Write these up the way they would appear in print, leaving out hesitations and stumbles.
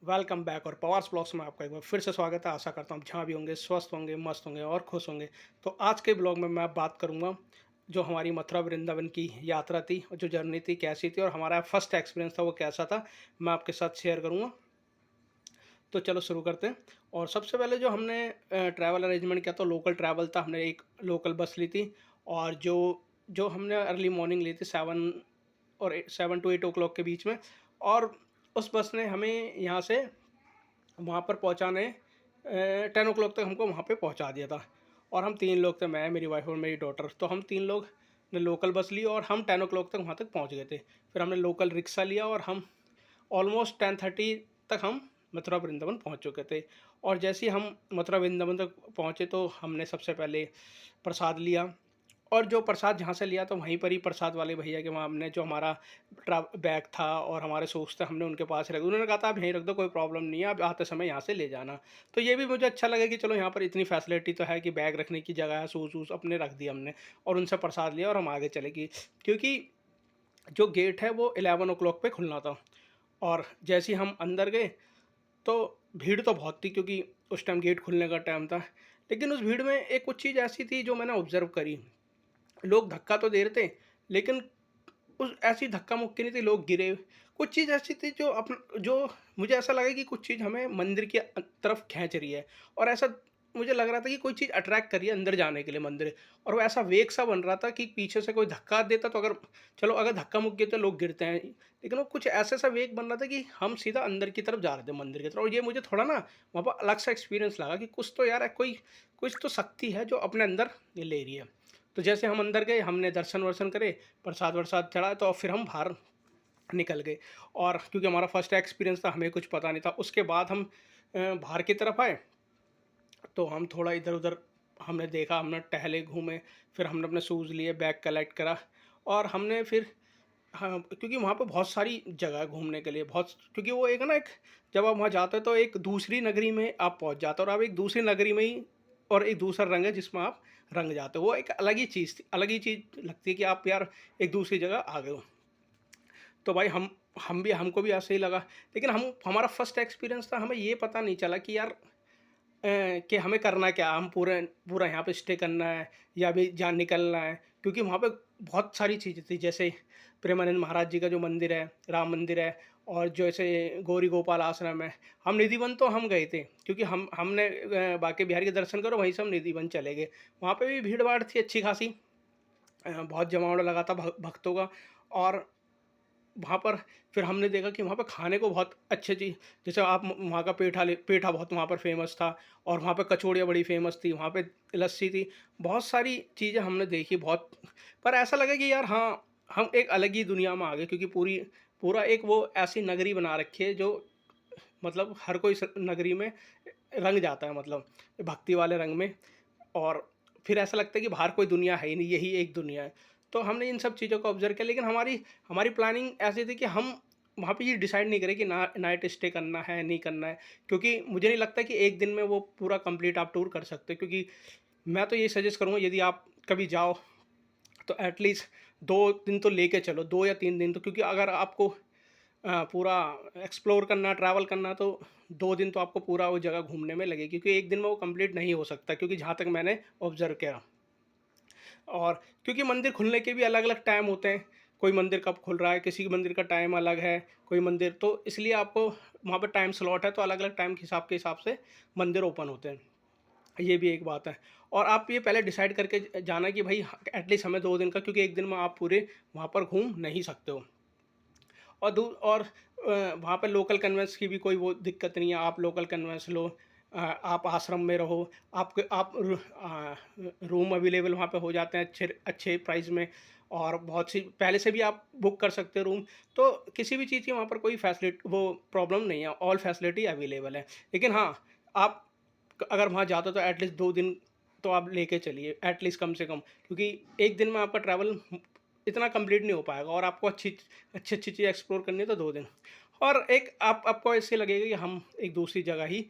Welcome back और Pawar's blogs में आपका एक बार फिर से स्वागत है। आशा करता हूँ आप जहाँ भी होंगे स्वस्थ होंगे, मस्त होंगे और खुश होंगे। तो आज के ब्लॉग में मैं बात करूँगा जो हमारी मथुरा वृंदावन की यात्रा थी, जो जर्नी थी कैसी थी और हमारा फर्स्ट एक्सपीरियंस था वो कैसा था, मैं आपके साथ शेयर करूँगा। तो चलो शुरू करते हैं। और सबसे पहले जो हमने ट्रैवल अरेंजमेंट किया तो लोकल ट्रैवल था, हमने एक लोकल बस ली थी। और जो जो हमने अर्ली मॉर्निंग ली थी 7 टू 8 ओ क्लॉक के बीच में। और उस बस ने हमें यहाँ से वहाँ पर पहुँचाने 10 ओ क्लॉक तक हमको वहाँ पे पहुँचा दिया था। और हम 3 लोग थे, मैं, मेरी वाइफ और मेरी डॉटर। तो हम 3 लोग ने लोकल बस ली और हम 10 ओ क्लॉक तक वहाँ तक पहुँच गए थे। फिर हमने लोकल रिक्शा लिया और हम ऑलमोस्ट 10:30 तक हम मथुरा वृंदावन पहुँच चुके थे। और जैसे ही हम मथुरा वृंदावन तक पहुँचे तो हमने सबसे पहले प्रसाद लिया। और जो प्रसाद जहाँ से लिया तो वहीं पर ही प्रसाद वाले भैया के वहाँ हमने जो हमारा बैग था और हमारे शूज़ थे हमने उनके पास रख, उन्होंने कहा था आप यहीं रख दो, कोई प्रॉब्लम नहीं है, आप आते समय यहाँ से ले जाना। तो ये भी मुझे अच्छा लगा कि चलो यहाँ पर इतनी फैसिलिटी तो है कि बैग रखने की जगह है, शूज़ वूज़ अपने रख दिया हमने। और उनसे प्रसाद लिया और हम आगे चले गए, क्योंकि जो गेट है वो 11 ओ क्लॉक पे खुलना था। और जैसे ही हम अंदर गए तो भीड़ तो बहुत थी, क्योंकि उस टाइम गेट खुलने का टाइम था। लेकिन उस भीड़ में एक कुछ चीज़ ऐसी थी जो मैंने ऑब्ज़र्व करी। लोग धक्का तो दे रहे थे, लेकिन उस ऐसी धक्का मुक्की नहीं थी, लोग गिरे। कुछ चीज़ ऐसी थी जो मुझे ऐसा लगा कि कुछ चीज़ हमें मंदिर की तरफ खींच रही है। और ऐसा मुझे लग रहा था कि कोई चीज़ अट्रैक्ट कर रही है अंदर जाने के लिए मंदिर। और वो ऐसा वेग सा बन रहा था कि पीछे से कोई धक्का देता तो अगर चलो अगर धक्का मुक्की तो लोग गिरते हैं, लेकिन वो कुछ ऐसा सा वेग बन रहा था कि हम सीधा अंदर की तरफ जा रहे थे, मंदिर की तरफ। और ये मुझे थोड़ा ना वहाँ पर अलग सा एक्सपीरियंस लगा कि कुछ तो यार है, कोई कुछ तो शक्ति है जो अपने अंदर ये ले रही है। तो जैसे हम अंदर गए, हमने दर्शन वर्शन करे, प्रसाद वरसाद चढ़ा, तो फिर हम बाहर निकल गए। और क्योंकि हमारा फर्स्ट एक्सपीरियंस था, हमें कुछ पता नहीं था। उसके बाद हम बाहर की तरफ आए, तो हम थोड़ा इधर उधर हमने देखा, हमने टहले घूमे। फिर हमने अपने शूज़ लिए, बैग कलेक्ट करा। और हमने फिर हाँ, क्योंकि वहाँ पे बहुत सारी जगह है घूमने के लिए, बहुत, क्योंकि वो एक ना एक, जब आप वहाँ जाते हो तो एक दूसरी नगरी में आप पहुँच जाते हो और आप एक दूसरी नगरी में ही, और एक दूसरा रंग है जिसमें आप रंग जाते हो। वो एक अलग ही चीज़ थी, अलग ही चीज़ लगती है कि आप यार एक दूसरी जगह आ गए हो। तो भाई हमको भी ऐसे ही लगा। लेकिन हम हमारा फर्स्ट एक्सपीरियंस था, हमें ये पता नहीं चला कि यार कि हमें करना क्या है, हम पूरा पूरा यहाँ पे स्टे करना है या अभी जहाँ निकलना है। क्योंकि वहाँ पे बहुत सारी चीज़ें थी, जैसे प्रेमानंद महाराज जी का जो मंदिर है, राम मंदिर है, और जैसे गौरी गोपाल आश्रम है। हम निधिवन तो हम गए थे, क्योंकि हमने बांके बिहारी के दर्शन करो, वहीं से हम निधिवन चले गए। वहाँ पे भी भीड़ भाड़ थी अच्छी खासी, बहुत जमावड़ा लगा था भक्तों का। और वहाँ पर फिर हमने देखा कि वहाँ पे खाने को बहुत अच्छी चीज़, जैसे आप वहाँ का पेठा बहुत वहाँ पर फेमस था। और वहाँ पे कचौड़ियाँ बड़ी फेमस थी, वहाँ पे लस्सी थी। बहुत सारी चीज़ें हमने देखी बहुत। पर ऐसा लगा कि यार हाँ, हम एक अलग ही दुनिया में आ गए, क्योंकि पूरा एक वो ऐसी नगरी बना रखी है जो, मतलब हर कोई नगरी में रंग जाता है, मतलब भक्ति वाले रंग में। और फिर ऐसा लगता है कि बाहर कोई दुनिया है ही नहीं, यही एक दुनिया है। तो हमने इन सब चीज़ों को ऑब्ज़र्व किया, लेकिन हमारी हमारी प्लानिंग ऐसी थी कि हम वहाँ पे ये डिसाइड नहीं करें कि ना नाइट स्टे करना है, नहीं करना है। क्योंकि मुझे नहीं लगता कि एक दिन में वो पूरा कंप्लीट आप टूर कर सकते हो। क्योंकि मैं तो ये सजेस्ट करूँगा, यदि आप कभी जाओ तो एटलीस्ट 2 दिन तो लेके चलो, 2 या 3 दिन तो। क्योंकि अगर आपको पूरा एक्सप्लोर करना, ट्रैवल करना, तो 2 दिन तो आपको पूरा वो जगह घूमने में लगेगी, क्योंकि एक दिन में वो कंप्लीट नहीं हो सकता, क्योंकि जहाँ तक मैंने ऑब्ज़र्व किया। और क्योंकि मंदिर खुलने के भी अलग-अलग टाइम होते हैं, कोई मंदिर कब खुल रहा है, किसी मंदिर का टाइम अलग है, कोई मंदिर तो इसलिए आपको वहाँ पे टाइम स्लॉट है, तो अलग-अलग टाइम के हिसाब से मंदिर ओपन होते हैं। ये भी एक बात है। और आप ये पहले डिसाइड करके जाना कि भई एटलीस्ट हमें 2 दिन का, क्योंकि 1 दिन में आप पूरे वहाँ पर घूम नहीं सकते हो। और वहाँ पे लोकल कन्वेंस की भी कोई वो दिक्कत नहीं है, आप लोकल कन्वेंस लो। आप आश्रम में रहो, रूम अवेलेबल वहाँ पे हो जाते हैं अच्छे अच्छे प्राइस में। और बहुत सी पहले से भी आप बुक कर सकते हो रूम। तो किसी भी चीज़ की वहाँ पर कोई वो प्रॉब्लम नहीं है, ऑल फैसिलिटी अवेलेबल है। लेकिन हाँ, आप अगर वहाँ जाते हो तो एटलीस्ट 2 दिन तो आप लेके चलिए, एटलीस्ट कम से कम। क्योंकि 1 दिन में आपका ट्रैवल इतना कंप्लीट नहीं हो पाएगा, और आपको अच्छी-अच्छी चीज़ एक्सप्लोर करनी है तो 2 दिन। और एक आपको ऐसे लगेगा कि हम एक दूसरी जगह ही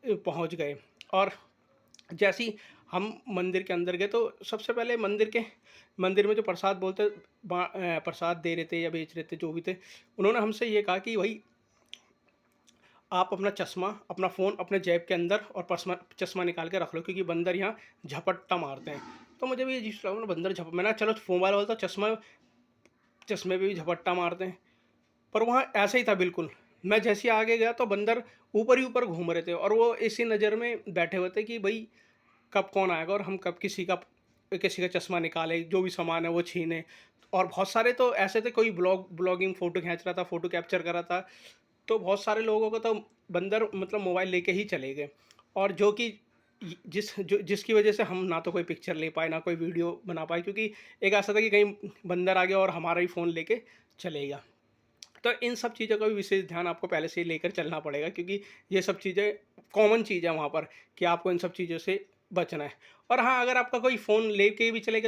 पहुँच गए। और जैसे ही हम मंदिर के अंदर गए तो सबसे पहले मंदिर में जो प्रसाद प्रसाद दे रहे थे या बेच रहे थे जो भी थे, उन्होंने हमसे ये कहा कि भाई आप अपना चश्मा, अपना फ़ोन अपने जेब के अंदर और पस्मा चश्मा निकाल के रख लो, क्योंकि बंदर यहाँ झपट्टा मारते हैं। तो मुझे भी अजीब सा लगा, ना बंदर झप मैंने कहा चलो मोबाइल वाला तो चश्मा चश्मे पे भी झपट्टा मारते हैं। पर वहाँ ऐसे ही था बिल्कुल। मैं जैसे ही आगे गया तो बंदर ऊपर ही ऊपर घूम रहे थे, और वो इसी नज़र में बैठे हुए थे कि भई कब कौन आएगा और हम कब किसी का चश्मा निकालें, जो भी सामान है वो छीनें। और बहुत सारे तो ऐसे थे, कोई ब्लॉगिंग फ़ोटो खींच रहा था, फ़ोटो कैप्चर कर रहा था। तो बहुत सारे लोगों को तो बंदर मतलब मोबाइल लेके ही चले गए, और जो कि जिसकी वजह से हम ना तो कोई पिक्चर ले पाए, ना कोई वीडियो बना पाए, क्योंकि एक ऐसा था कि कहीं बंदर आ गया और हमारा ही फ़ोन लेके चले गया। तो इन सब चीज़ों का भी विशेष ध्यान आपको पहले से ही लेकर चलना पड़ेगा, क्योंकि ये सब चीज़ें कॉमन चीज़ है वहाँ पर, कि आपको इन सब चीज़ों से बचना है। और हाँ, अगर आपका कोई फ़ोन लेके भी चले गए तो